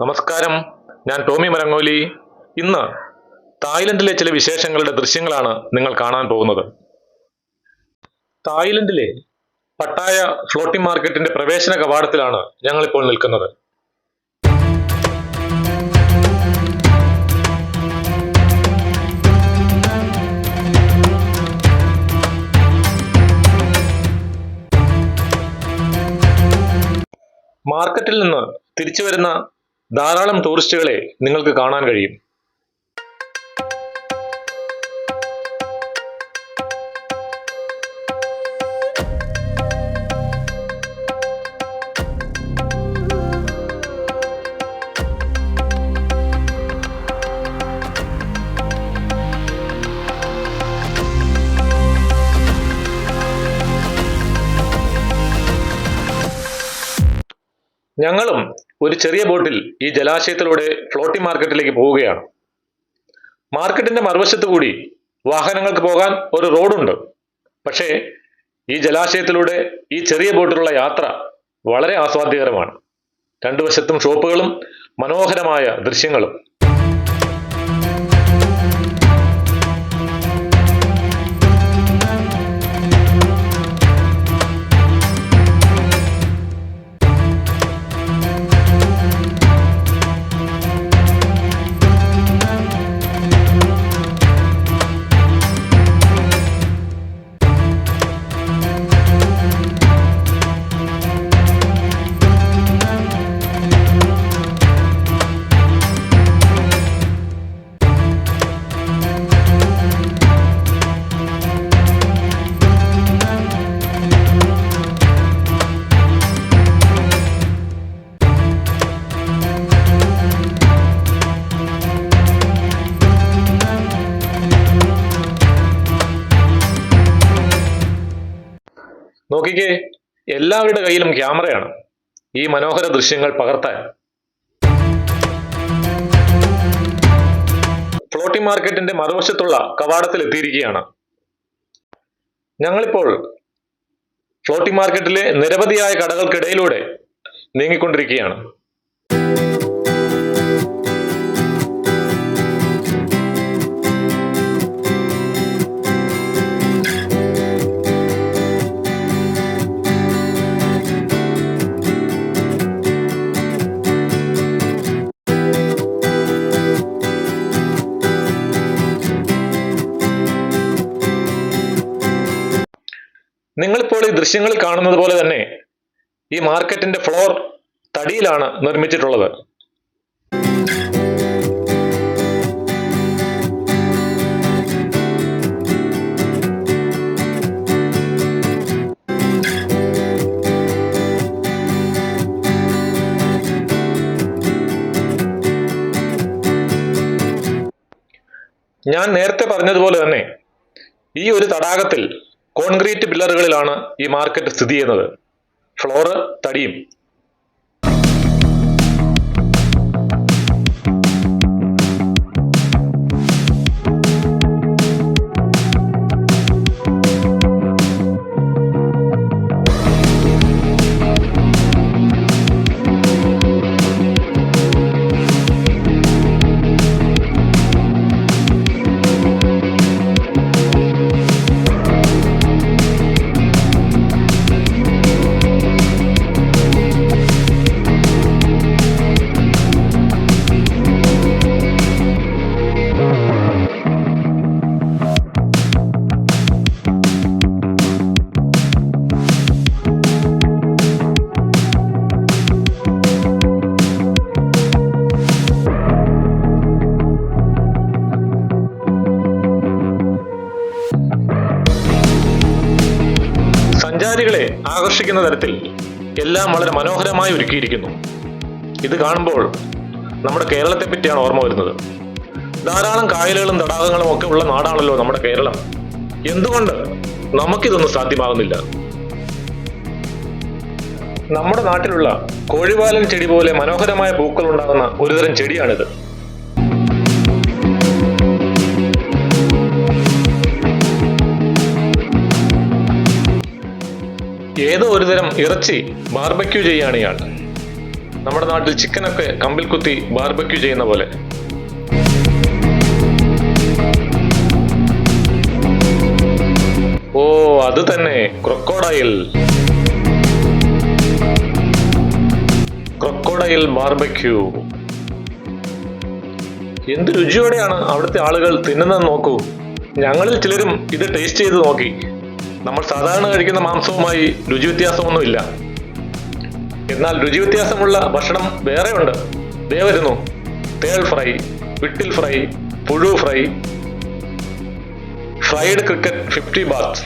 നമസ്കാരം, ഞാൻ ടോമി മരങ്ങോലി. ഇന്ന് തായ്ലൻഡിലെ ചില വിശേഷങ്ങളുടെ ദൃശ്യങ്ങളാണ് നിങ്ങൾ കാണാൻ പോകുന്നത്. തായ്ലൻഡിലെ പട്ടായ ഫ്ലോട്ടിംഗ് മാർക്കറ്റിന്റെ പ്രവേശന കവാടത്തിലാണ് ഞങ്ങളിപ്പോൾ നിൽക്കുന്നത്. മാർക്കറ്റിൽ നിന്ന് തിരിച്ചു വരുന്ന ധാരാളം ടൂറിസ്റ്റുകളെ നിങ്ങൾക്ക് കാണാൻ കഴിയും. ഞങ്ങളും ഒരു ചെറിയ ബോട്ടിൽ ഈ ജലാശയത്തിലൂടെ ഫ്ലോട്ടിംഗ് മാർക്കറ്റിലേക്ക് പോവുകയാണ്. മാർക്കറ്റിന്റെ മറുവശത്തു കൂടി വാഹനങ്ങൾക്ക് പോകാൻ ഒരു റോഡുണ്ട്. പക്ഷേ ഈ ജലാശയത്തിലൂടെ ഈ ചെറിയ ബോട്ടിലുള്ള യാത്ര വളരെ ആസ്വാദ്യകരമാണ്. രണ്ടു വശത്തും ഷോപ്പുകളും മനോഹരമായ ദൃശ്യങ്ങളും. നോക്കിക്കേ, എല്ലാവരുടെ കയ്യിലും ക്യാമറയാണ് ഈ മനോഹര ദൃശ്യങ്ങൾ പകർത്താൻ. ഫ്ലോട്ടിംഗ് മാർക്കറ്റിന്റെ മറുവശത്തുള്ള കവാടത്തിൽ എത്തിയിരിക്കുകയാണ്. ഞങ്ങളിപ്പോൾ ഫ്ലോട്ടിംഗ് മാർക്കറ്റിലെ നിരവധിയായ കടകൾക്കിടയിലൂടെ നീങ്ങിക്കൊണ്ടിരിക്കുകയാണ്. നിങ്ങളിപ്പോൾ ഈ ദൃശ്യങ്ങളിൽ കാണുന്നത് പോലെ തന്നെ ഈ മാർക്കറ്റിന്റെ ഫ്ലോർ തടിയിലാണ് നിർമ്മിച്ചിട്ടുള്ളത്. ഞാൻ നേരത്തെ പറഞ്ഞതുപോലെ തന്നെ ഈ ഒരു തടാകത്തിൽ കോൺക്രീറ്റ് പില്ലറുകളിലാണ് ഈ മാർക്കറ്റ് സ്ഥിതി ചെയ്യുന്നത്. ഫ്ലോറ് തടിയും. സഞ്ചാരികളെ ആകർഷിക്കുന്ന തരത്തിൽ എല്ലാം വളരെ മനോഹരമായി ഒരുക്കിയിരിക്കുന്നു. ഇത് കാണുമ്പോൾ നമ്മുടെ കേരളത്തെ പറ്റിയാണ് ഓർമ്മ വരുന്നത്. ധാരാളം കായലുകളും തടാകങ്ങളും ഒക്കെ ഉള്ള നാടാണല്ലോ നമ്മുടെ കേരളം. എന്തുകൊണ്ട് നമുക്കിതൊന്നും സാധ്യമാകുന്നില്ല? നമ്മുടെ നാട്ടിലുള്ള കോഴിവാലൻ ചെടി പോലെ മനോഹരമായ പൂക്കൾ ഉണ്ടാകുന്ന ഒരുതരം ചെടിയാണിത്. ഏതോ ഒരുതരം ഇറച്ചി ബാർബക്യൂ ചെയ്യാണ് ഇയാൾ. നമ്മുടെ നാട്ടിൽ ചിക്കനൊക്കെ കമ്പിൽ കുത്തി ബാർബക്യൂ ചെയ്യുന്ന പോലെ. ഓ, അത് തന്നെ, ക്രൊക്കോഡൈൽ ബാർബക്യൂ. എന്ത് രുചിയോടെയാണ് അവിടുത്തെ ആളുകൾ തിന്നുന്നത് നോക്കൂ. ഞങ്ങളിൽ ചിലരും ഇത് ടേസ്റ്റ് ചെയ്ത് നോക്കി. നമ്മൾ സാധാരണ കഴിക്കുന്ന മാംസവുമായി രുചി വ്യത്യാസമൊന്നുമില്ല. എന്നാൽ രുചി വ്യത്യാസമുള്ള ഭക്ഷണം വേറെയുണ്ട്. ദേ വരുന്നു, തേൾ ഫ്രൈ, വിട്ടിൽ ഫ്രൈ, പുഴു ഫ്രൈ, ഫ്രൈഡ് ക്രിക്കറ്റ് 50 ബാത്ത്,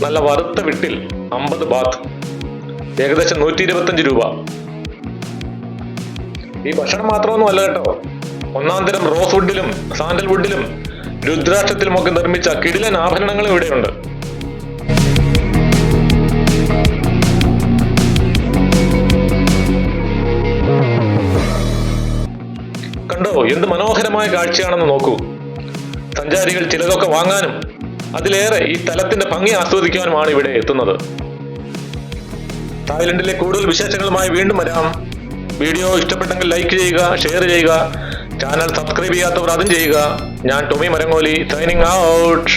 നല്ല വറുത്ത വിട്ടിൽ 50 ബാത്ത്, ഏകദേശം 125 രൂപ. ഈ ഭക്ഷണം മാത്രമൊന്നും അല്ല കേട്ടോ, ഒന്നാം തരം റോസ് വുഡിലും സാൻഡൽ വുഡിലും രുദ്രാക്ഷത്തിലും ഒക്കെ നിർമ്മിച്ച കിടിലൻ ആഭരണങ്ങളും ഇവിടെയുണ്ട്. കണ്ടോ, എന്ത് മനോഹരമായ കാഴ്ചയാണെന്ന് നോക്കൂ. സഞ്ചാരികൾ ചിലതൊക്കെ വാങ്ങാനും അതിലേറെ ഈ സ്ഥലത്തിന്റെ ഭംഗി ആസ്വദിക്കാനുമാണ് ഇവിടെ എത്തുന്നത്. തായ്ലൻഡിലെ കൂടുതൽ വിശേഷങ്ങളുമായി വീണ്ടും വരാം. വീഡിയോ ഇഷ്ടപ്പെട്ടെങ്കിൽ ലൈക്ക് ചെയ്യുക, ഷെയർ ചെയ്യുക, ചാനൽ സബ്സ്ക്രൈബ് ചെയ്യാത്തവർ അതും ചെയ്യുക. ഞാൻ ടോമി മരങ്ങോലി, സൈനിങ് ഔട്ട്.